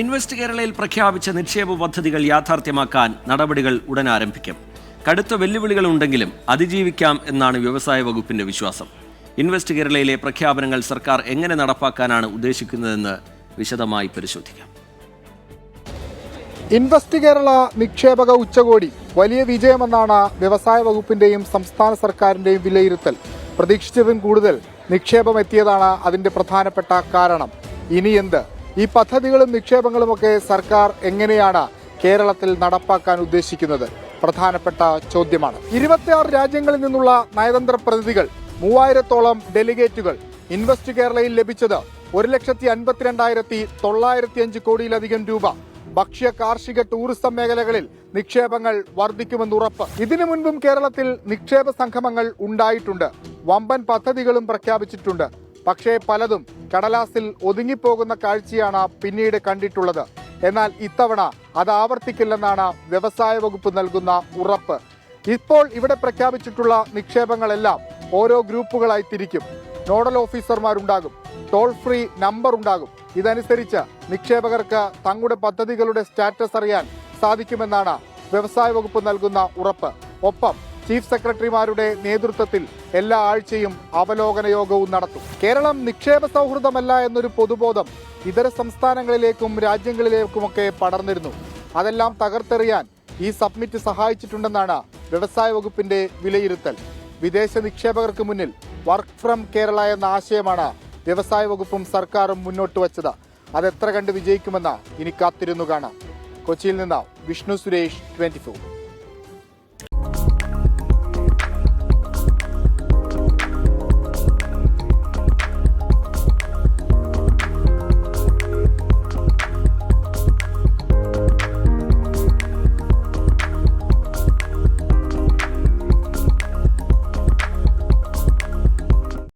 Invest കേരളയിൽ പ്രഖ്യാപിച്ച നിക്ഷേപ പദ്ധതികൾ യാഥാർത്ഥ്യമാക്കാൻ നടപടികൾ ഉടൻ ആരംഭിക്കും. കടുത്ത വെല്ലുവിളികളുണ്ടെങ്കിലും അതിജീവിക്കാം എന്നാണ് വ്യവസായ വകുപ്പിന്റെ വിശ്വാസം. ഇൻവെസ്റ്റ് കേരളയിലെ പ്രഖ്യാപനങ്ങൾ സർക്കാർ എങ്ങനെ നടപ്പാക്കാനാണ് ഉദ്ദേശിക്കുന്നതെന്ന് വിശദമായി പരിശോധിക്കാം. ഇൻവെസ്റ്റ് കേരള നിക്ഷേപക ഉച്ചകോടി വലിയ വിജയമെന്നാണ് വ്യവസായ വകുപ്പിന്റെയും സംസ്ഥാന സർക്കാരിന്റെയും വിലയിരുത്തൽ. പ്രതീക്ഷിച്ചതും കൂടുതൽ നിക്ഷേപം എത്തിയതാണ് അതിന്റെ പ്രധാനപ്പെട്ട കാരണം. ഇനി എന്ത്? ഈ പദ്ധതികളും നിക്ഷേപങ്ങളുമൊക്കെ സർക്കാർ എങ്ങനെയാണ് കേരളത്തിൽ നടപ്പാക്കാൻ ഉദ്ദേശിക്കുന്നത്? പ്രധാനപ്പെട്ട ചോദ്യമാണ്. 26 രാജ്യങ്ങളിൽ നിന്നുള്ള നയതന്ത്ര പ്രതിനിധികൾ, 3000-ഓളം ഡെലിഗേറ്റുകൾ. ഇൻവെസ്റ്റ് കേരളയിൽ ലഭിച്ചത് 1,52,905 കോടിയിലധികം രൂപ. ഭക്ഷ്യ, കാർഷിക, ടൂറിസം മേഖലകളിൽ നിക്ഷേപങ്ങൾ വർദ്ധിക്കുമെന്നുറപ്പ്. ഇതിനു മുൻപും കേരളത്തിൽ നിക്ഷേപ സംഗമങ്ങൾ ഉണ്ടായിട്ടുണ്ട്. വമ്പൻ പദ്ധതികളും പ്രഖ്യാപിച്ചിട്ടുണ്ട്. പക്ഷേ പലതും കടലാസിൽ ഒതുങ്ങിപ്പോകുന്ന കാഴ്ചയാണ് പിന്നീട് കണ്ടിട്ടുള്ളത്. എന്നാൽ ഇത്തവണ അത് ആവർത്തിക്കില്ലെന്നാണ് വ്യവസായ വകുപ്പ് നൽകുന്ന ഉറപ്പ്. ഇപ്പോൾ ഇവിടെ പ്രഖ്യാപിച്ചിട്ടുള്ള നിക്ഷേപങ്ങളെല്ലാം ഓരോ ഗ്രൂപ്പുകളായി തിരിക്കും. നോഡൽ ഓഫീസർമാരുണ്ടാകും, ടോൾ ഫ്രീ നമ്പർ ഉണ്ടാകും. ഇതനുസരിച്ച് നിക്ഷേപകർക്ക് തങ്ങളുടെ പദ്ധതികളുടെ സ്റ്റാറ്റസ് അറിയാൻ സാധിക്കുമെന്നാണ് വ്യവസായ വകുപ്പ് നൽകുന്ന ഉറപ്പ്. ഒപ്പം ചീഫ് സെക്രട്ടറിമാരുടെ നേതൃത്വത്തിൽ എല്ലാ ആഴ്ചയും അവലോകന യോഗവും നടത്തും. കേരളം നിക്ഷേപ സൗഹൃദമല്ല എന്നൊരു പൊതുബോധം ഇതര സംസ്ഥാനങ്ങളിലേക്കും രാജ്യങ്ങളിലേക്കുമൊക്കെ പടർന്നിരുന്നു. അതെല്ലാം തകർത്തെറിയാൻ ഈ സബ്മിറ്റ് സഹായിച്ചിട്ടുണ്ടെന്നാണ് വ്യവസായ വകുപ്പിന്റെ വിലയിരുത്തൽ. വിദേശ നിക്ഷേപകർക്ക് മുന്നിൽ വർക്ക് ഫ്രം കേരള എന്ന ആശയമാണ് വ്യവസായ വകുപ്പും സർക്കാരും മുന്നോട്ട് വച്ചത്. അതെത്ര കണ്ട് വിജയിക്കുമെന്ന് ഇനി കാത്തിരുന്നു കാണാം. കൊച്ചിയിൽ നിന്ന് വിഷ്ണു സുരേഷ്, 24.